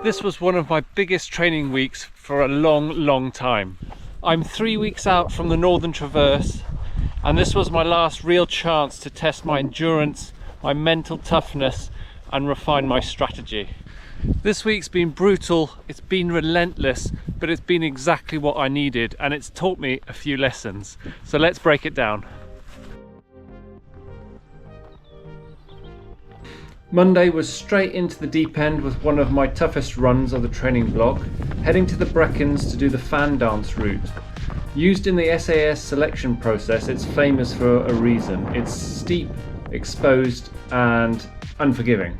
This was one of my biggest training weeks for a long time. I'm 3 weeks out from the Northern Traverse, and this was my last real chance to test my endurance, my mental toughness, and refine my strategy. This week's been brutal, it's been relentless, but it's been exactly what I needed, and it's taught me a few lessons. So let's break it down. Monday was straight into the deep end with one of my toughest runs of the training block, heading to the Brecons to do the fan dance route. Used in the SAS selection process, it's famous for a reason. It's steep, exposed, and unforgiving.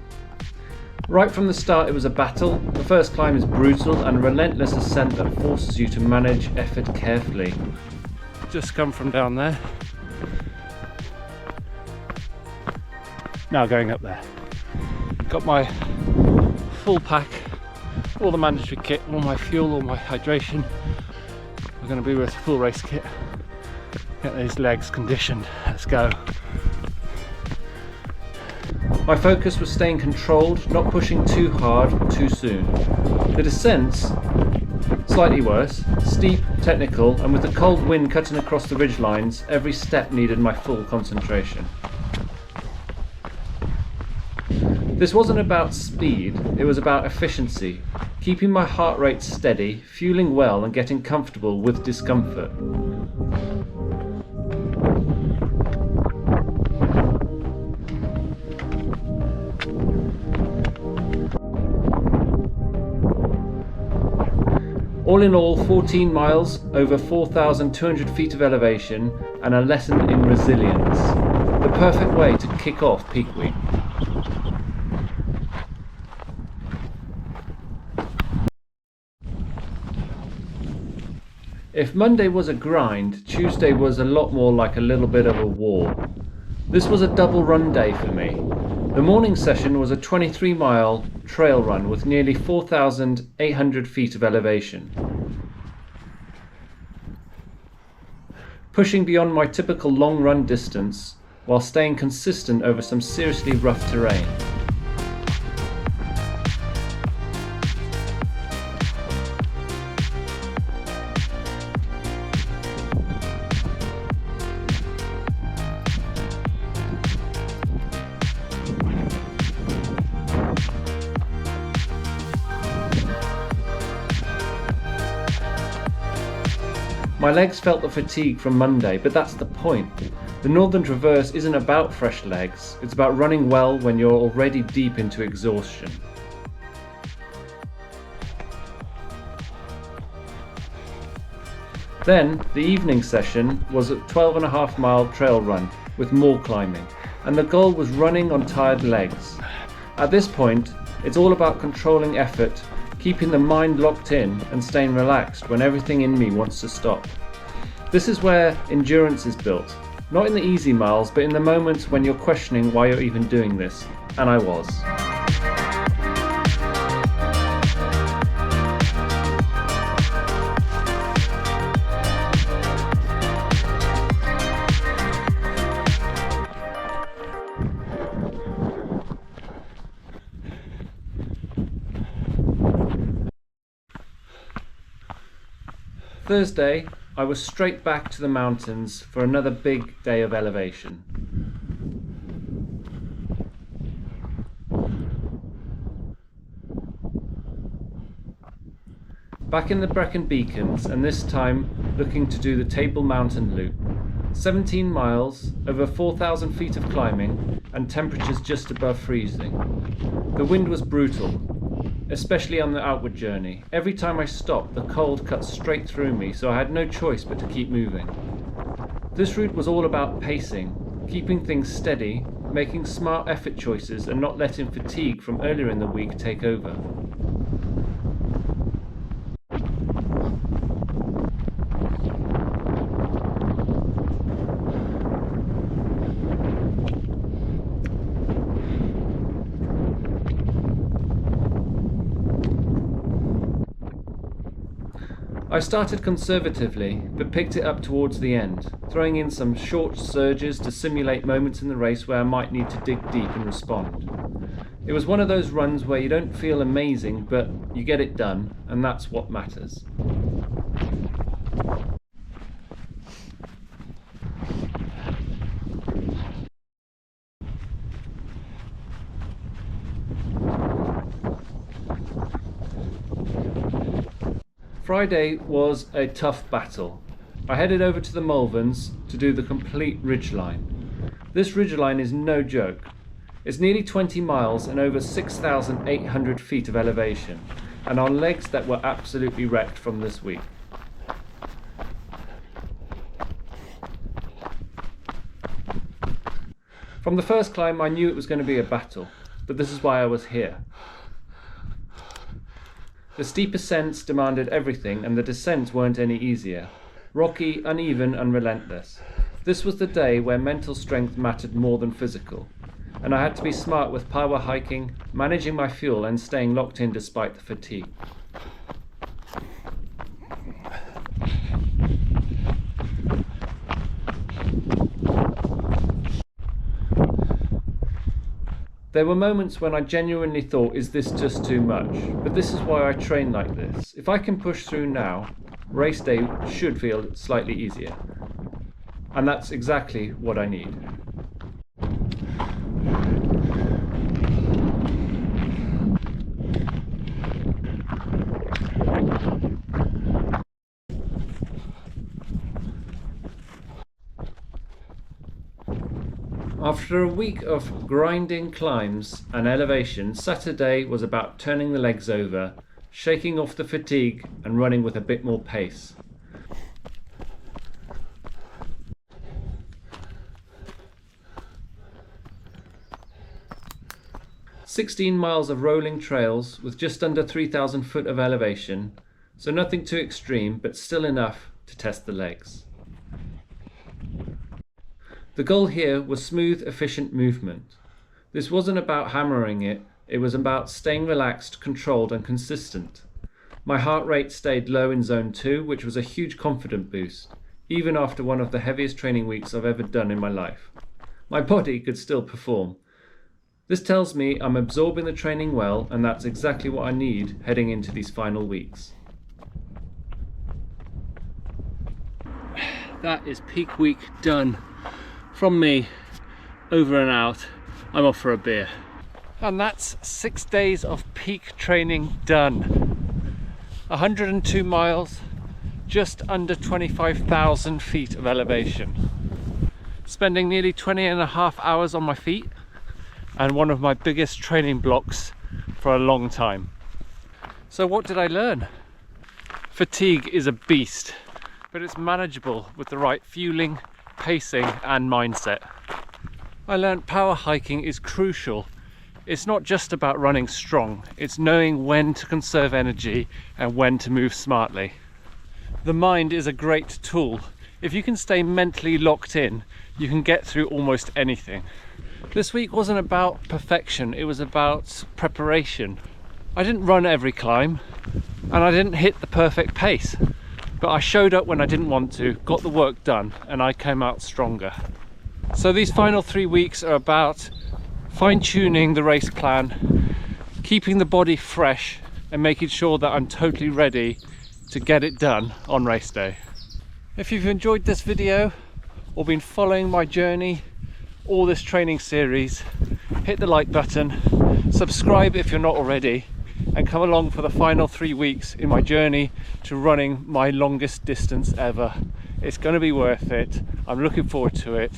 Right from the start it was a battle. The first climb is brutal and relentless ascent that forces you to manage effort carefully. Just come from down there. Now going up there. Got my full pack, all the mandatory kit, all my fuel, all my hydration. We're going to be with full race kit. Get these legs conditioned. Let's go. My focus was staying controlled, not pushing too hard too soon. The descents, slightly worse, steep, technical, and with the cold wind cutting across the ridge lines, every step needed my full concentration. This wasn't about speed, it was about efficiency, keeping my heart rate steady, fueling well and getting comfortable with discomfort. All in all, 14 miles, over 4,200 feet of elevation, and a lesson in resilience. The perfect way to kick off peak week. If Monday was a grind, Tuesday was a lot more like a little bit of a war. This was a double run day for me. The morning session was a 23-mile trail run with nearly 4,800 feet of elevation. Pushing beyond my typical long run distance while staying consistent over some seriously rough terrain. My legs felt the fatigue from Monday, but that's the point. The Northern Traverse isn't about fresh legs, it's about running well when you're already deep into exhaustion. Then, the evening session was a 12.5-mile trail run with more climbing, and the goal was running on tired legs. At this point, it's all about controlling effort, keeping the mind locked in and staying relaxed when everything in me wants to stop. This is where endurance is built, not in the easy miles, but in the moments when you're questioning why you're even doing this, and I was. Thursday, I was straight back to the mountains for another big day of elevation. Back in the Brecon Beacons, and this time looking to do the Table Mountain Loop. 17 miles, over 4,000 feet of climbing, and temperatures just above freezing. The wind was brutal, especially on the outward journey. Every time I stopped, the cold cut straight through me, so I had no choice but to keep moving. This route was all about pacing, keeping things steady, making smart effort choices, and not letting fatigue from earlier in the week take over. I started conservatively, but picked it up towards the end, throwing in some short surges to simulate moments in the race where I might need to dig deep and respond. It was one of those runs where you don't feel amazing, but you get it done, and that's what matters. Friday was a tough battle. I headed over to the Malverns to do the complete ridgeline. This ridgeline is no joke. It's nearly 20 miles and over 6,800 feet of elevation, and on legs that were absolutely wrecked from this week. From the first climb I knew it was going to be a battle, but this is why I was here. The steep ascents demanded everything, and the descents weren't any easier. Rocky, uneven and relentless. This was the day where mental strength mattered more than physical, and I had to be smart with power hiking, managing my fuel and staying locked in despite the fatigue. There were moments when I genuinely thought, is this just too much? But this is why I train like this. If I can push through now, race day should feel slightly easier. And that's exactly what I need. After a week of grinding climbs and elevation, Saturday was about turning the legs over, shaking off the fatigue and running with a bit more pace. "16 miles of rolling trails with just under 3,000 foot of elevation, so nothing too extreme, but still enough to test the legs. The goal here was smooth, efficient movement. This wasn't about hammering it, it was about staying relaxed, controlled and consistent. My heart rate stayed low in zone 2, which was a huge confidence boost, even after one of the heaviest training weeks I've ever done in my life. My body could still perform. This tells me I'm absorbing the training well, and that's exactly what I need heading into these final weeks. That is peak week done. From me, over and out. I'm off for a beer. And that's 6 days of peak training done. 102 miles, just under 25,000 feet of elevation. Spending nearly 20.5 hours on my feet, and one of my biggest training blocks for a long time. So what did I learn? Fatigue is a beast, but it's manageable with the right fueling, pacing and mindset. I learned power hiking is crucial. It's not just about running strong, it's knowing when to conserve energy and when to move smartly. The mind is a great tool. If you can stay mentally locked in, you can get through almost anything. This week wasn't about perfection, it was about preparation. I didn't run every climb and I didn't hit the perfect pace. But I showed up when I didn't want to, got the work done, and I came out stronger. So these final 3 weeks are about fine-tuning the race plan, keeping the body fresh, and making sure that I'm totally ready to get it done on race day. If you've enjoyed this video, or been following my journey, or this training series, hit the like button, subscribe if you're not already, and come along for the final 3 weeks in my journey to running my longest distance ever. It's going to be worth it. I'm looking forward to it.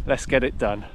Let's get it done.